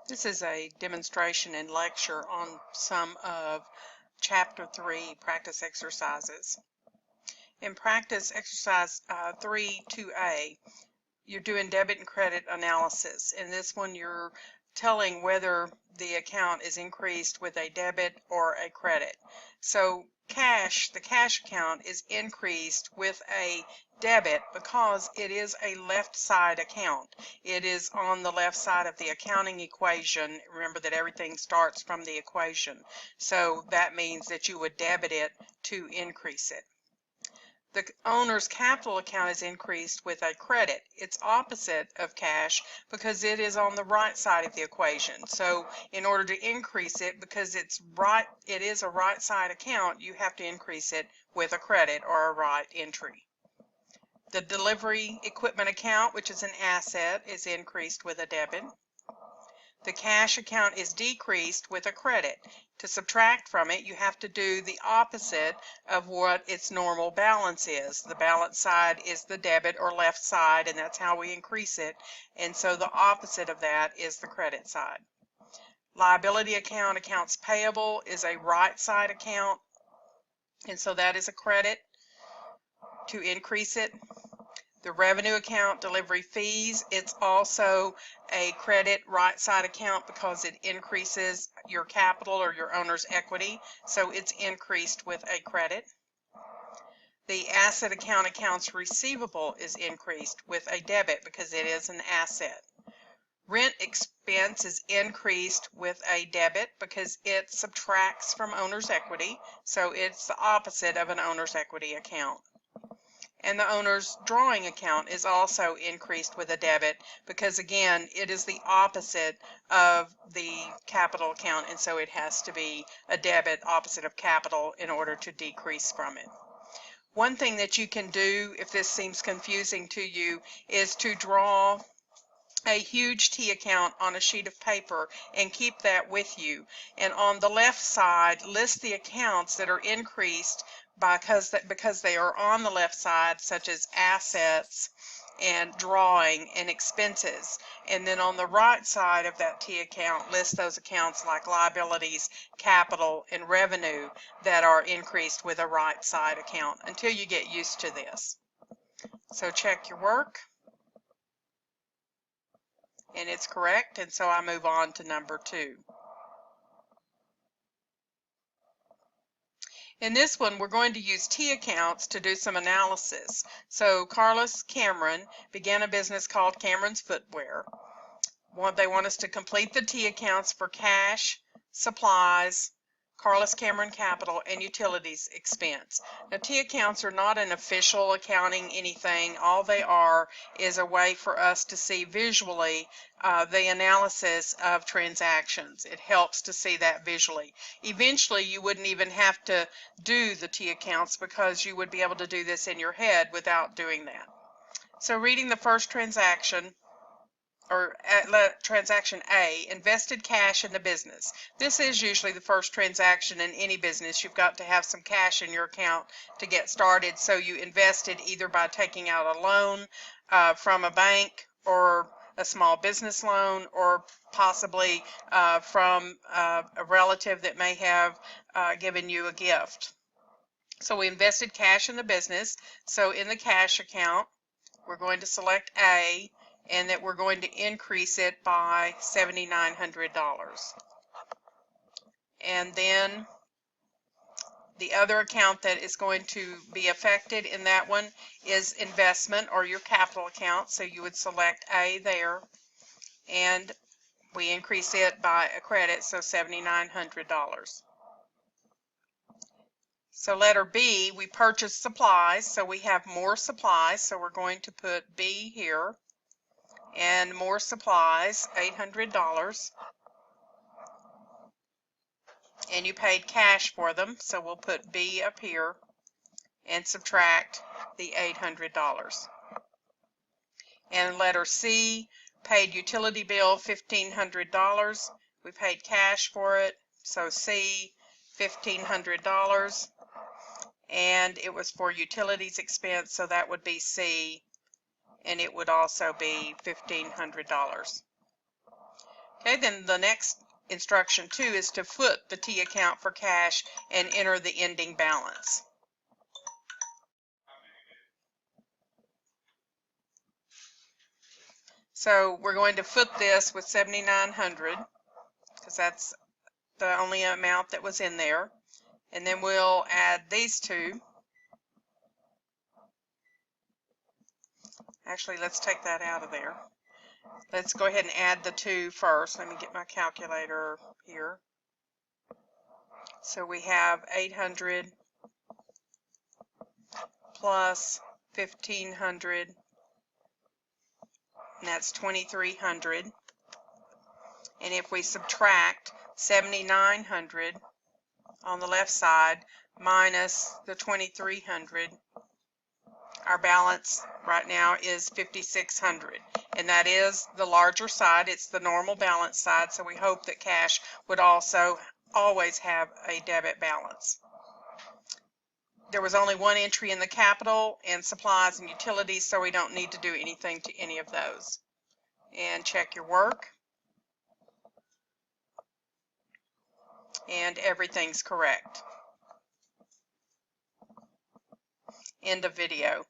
This is a demonstration and lecture on some of Chapter 3 practice exercises. In practice exercise 3-2A, you're doing debit and credit analysis. In this one, you're telling whether the account is increased with a debit or a credit. So the cash account is increased with a debit because it is a left side account. It is on the left side of the accounting equation. Remember that everything starts from the equation. So that means that you would debit it to increase it. The owner's capital account is increased with a credit. It's opposite of cash because it is on the right side of the equation. So in order to increase it, because it is a right side account, you have to increase it with a credit or a right entry. The delivery equipment account, which is an asset, is increased with a debit. The cash account is decreased with a credit. To subtract from it, you have to do the opposite of what its normal balance is. The balance side is the debit or left side, and that's how we increase it. And so the opposite of that is the credit side. Liability account, accounts payable, is a right side account, and so that is a credit to increase it. The revenue account, delivery fees, it's also a credit right side account because it increases your capital or your owner's equity, so it's increased with a credit. The asset account, accounts receivable, is increased with a debit because it is an asset. Rent expense is increased with a debit because it subtracts from owner's equity, so it's the opposite of an owner's equity account. And the owner's drawing account is also increased with a debit because, again, it is the opposite of the capital account, and so it has to be a debit opposite of capital in order to decrease from it. One thing that you can do if this seems confusing to you is to draw a huge T account on a sheet of paper and keep that with you. And on the left side, list the accounts that are increased because they are on the left side, such as assets and drawing and expenses. And then on the right side of that T account, list those accounts like liabilities, capital, and revenue that are increased with a right side account until you get used to this. So check your work. And it's correct, and so I move on to number 2. In this one, we're going to use T accounts to do some analysis. So Carlos Cameron began a business called Cameron's Footwear. They want us to complete the T accounts for cash, supplies, Carlos Cameron capital, and utilities expense. Now, T accounts are not an official accounting anything. All they are is a way for us to see visually the analysis of transactions. It helps to see that visually. Eventually, you wouldn't even have to do the T accounts because you would be able to do this in your head without doing that. So reading the first transaction, or transaction A, invested cash in the business. This is usually the first transaction in any business. You've got to have some cash in your account to get started, so you invested either by taking out a loan from a bank or a small business loan, or possibly from a relative that may have given you a gift. So we invested cash in the business. So in the cash account, we're going to select A, and that we're going to increase it by $7,900. And then the other account that is going to be affected in that one is investment, or your capital account. So you would select A there, and we increase it by a credit, so $7,900. So letter B, we purchase supplies, so we have more supplies, so we're going to put B here. And more supplies, $800, and you paid cash for them, so we'll put B up here and subtract the $800. And letter C, paid utility bill, $1,500. We paid cash for it, so C, $1,500, and it was for utilities expense, so that would be C, and it would also be $1,500. Okay, then the next instruction 2 is to foot the T account for cash and enter the ending balance. So we're going to foot this with 7,900 because that's the only amount that was in there. And then we'll add these two. Actually, let's take that out of there. Let's go ahead and add the two first. Let me get my calculator here. So we have 800 plus 1,500, and that's 2,300. And if we subtract 7,900 on the left side minus the 2,300, our balance right now is 5,600, and that is the larger side. It's the normal balance side, so we hope that cash would also always have a debit balance. There was only one entry in the capital and supplies and utilities, so we don't need to do anything to any of those. And check your work. And everything's correct. End of video.